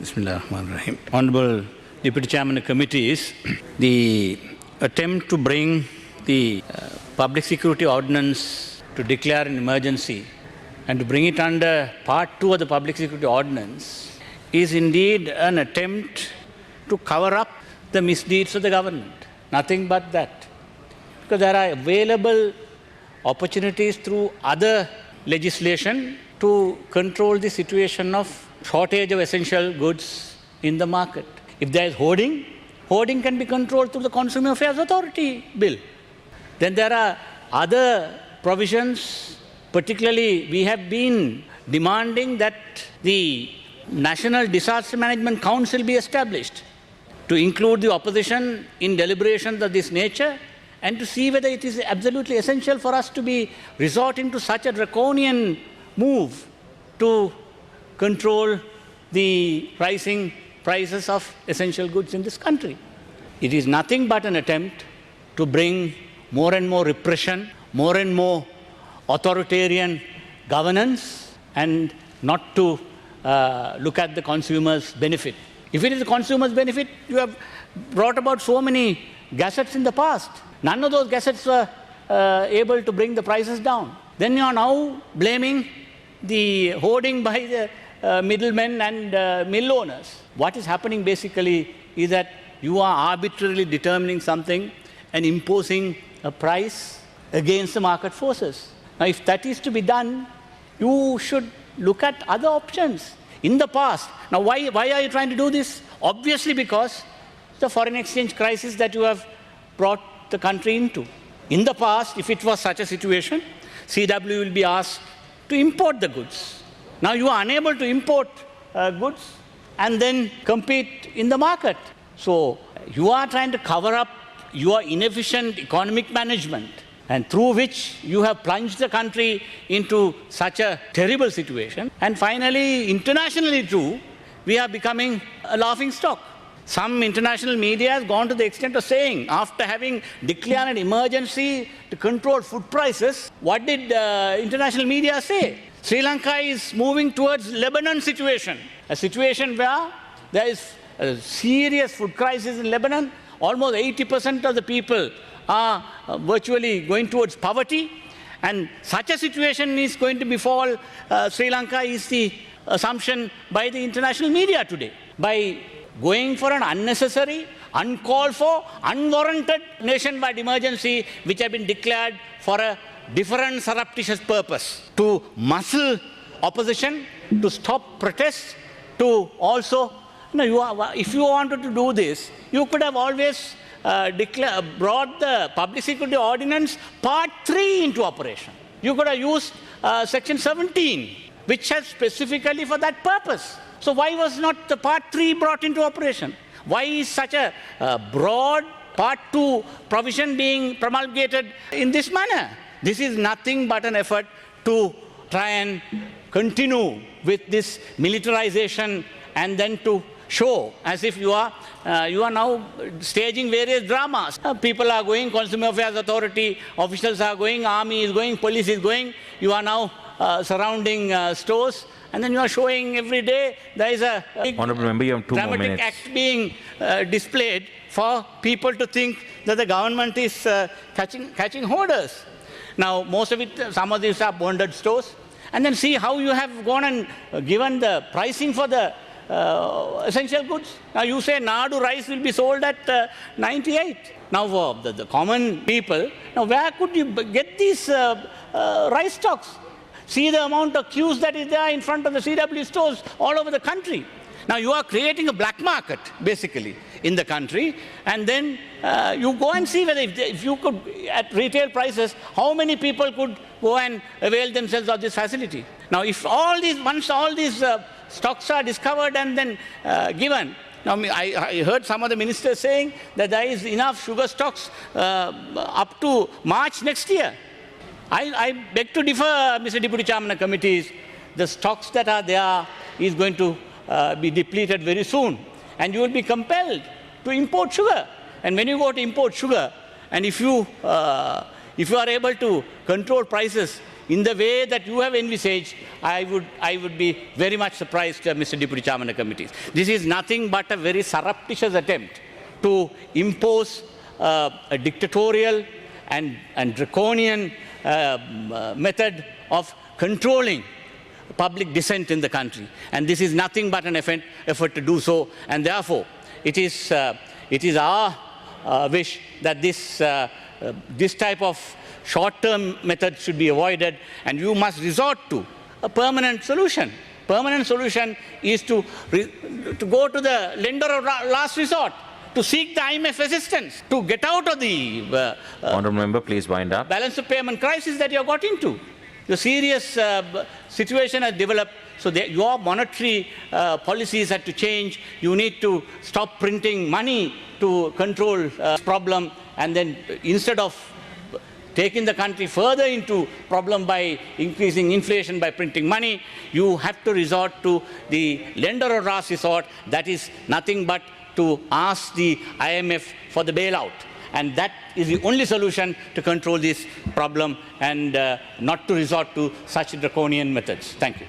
Bismillahirrahmanirrahim. Honorable Deputy Chairman of Committees, the attempt to bring the Public Security Ordinance to declare an emergency and to bring it under Part 2 of the Public Security Ordinance is indeed an attempt to cover up the misdeeds of the government. Nothing but that. Because there are available opportunities through other legislation to control the situation of shortage of essential goods in the market. If there is hoarding, hoarding can be controlled through the Consumer Affairs Authority Bill. Then there are other provisions, particularly we have been demanding that the National Disaster Management Council be established to include the opposition in deliberations of this nature and to see whether it is absolutely essential for us to be resorting to such a draconian move to control the rising prices of essential goods in this country. It is nothing but an attempt to bring more and more repression, more and more authoritarian governance, and not to look at the consumer's benefit. If it is the consumer's benefit, you have brought about so many gazettes in the past. None of those gazettes were able to bring the prices down. Then you are now blaming the hoarding by the middlemen and mill owners. What is happening basically is that you are arbitrarily determining something and imposing a price against the market forces. Now, if that is to be done, you should look at other options. In the past, now why are you trying to do this? Obviously because the foreign exchange crisis that you have brought the country into. In the past, if it was such a situation, CW will be asked to import the goods. Now you are unable to import goods and then compete in the market. So you are trying to cover up your inefficient economic management, and through which you have plunged the country into such a terrible situation. And finally, internationally too, we are becoming a laughing stock. Some international media has gone to the extent of saying, after having declared an emergency to control food prices, what did international media say? Sri Lanka is moving towards Lebanon situation, a situation where there is a serious food crisis in Lebanon. Almost 80% of the people are virtually going towards poverty, and such a situation is going to befall Sri Lanka is the assumption by the international media today. By going for an unnecessary, uncalled for, unwarranted nationwide emergency which have been declared for a different surreptitious purpose, to muscle opposition, to stop protests, to also, if you wanted to do this, you could have always brought the Public Security Ordinance Part 3 into operation. You could have used Section 17, which has specifically for that purpose. So why was not the Part 3 brought into operation? Why is such a broad Part 2 provision being promulgated in this manner? This is nothing but an effort to try and continue with this militarization and then to show as if you are now staging various dramas. People are going, Consumer Affairs Authority officials are going, army is going, police is going. You are now surrounding stores, and then you are showing every day there is a big Honourable Member, you have 2 more minutes. act being displayed for people to think that the government is catching hoarders. Now, most of it, some of these are bonded stores, and then see how you have gone and given the pricing for the essential goods. Now you say Nadu rice will be sold at 98. Now for the common people, now where could you get these rice stocks? See the amount of queues that is there in front of the CW stores all over the country. Now you are creating a black market, basically, in the country, and then you go and see whether if you could, at retail prices, how many people could go and avail themselves of this facility. Now if once all these stocks are discovered and then given. Now, I heard some of the ministers saying that there is enough sugar stocks up to March next year. I beg to differ, Mr. Deputy Chairman of Committees. The stocks that are there is going to be depleted very soon, and you will be compelled to import sugar. And when you go to import sugar, and if you are able to control prices in the way that you have envisaged, I would be very much surprised, Mr. Deputy Chairman of Committees. This is nothing but a very surreptitious attempt to impose a dictatorial and draconian method of controlling public dissent in the country. And this is nothing but an effort to do so. And therefore, it is our wish that this type of short-term method should be avoided, and you must resort to a permanent solution. Permanent solution is to go to the lender of last resort, to seek the IMF assistance, to get out of the Honourable Member, please wind up. balance of payment crisis that you have got into. The serious situation has developed, so your monetary policies had to change. You need to stop printing money to control this problem, and then instead of taking the country further into problem by increasing inflation by printing money, you have to resort to the lender of last resort. That is nothing but to ask the IMF for the bailout. And that is the only solution to control this problem, and not to resort to such draconian methods. Thank you.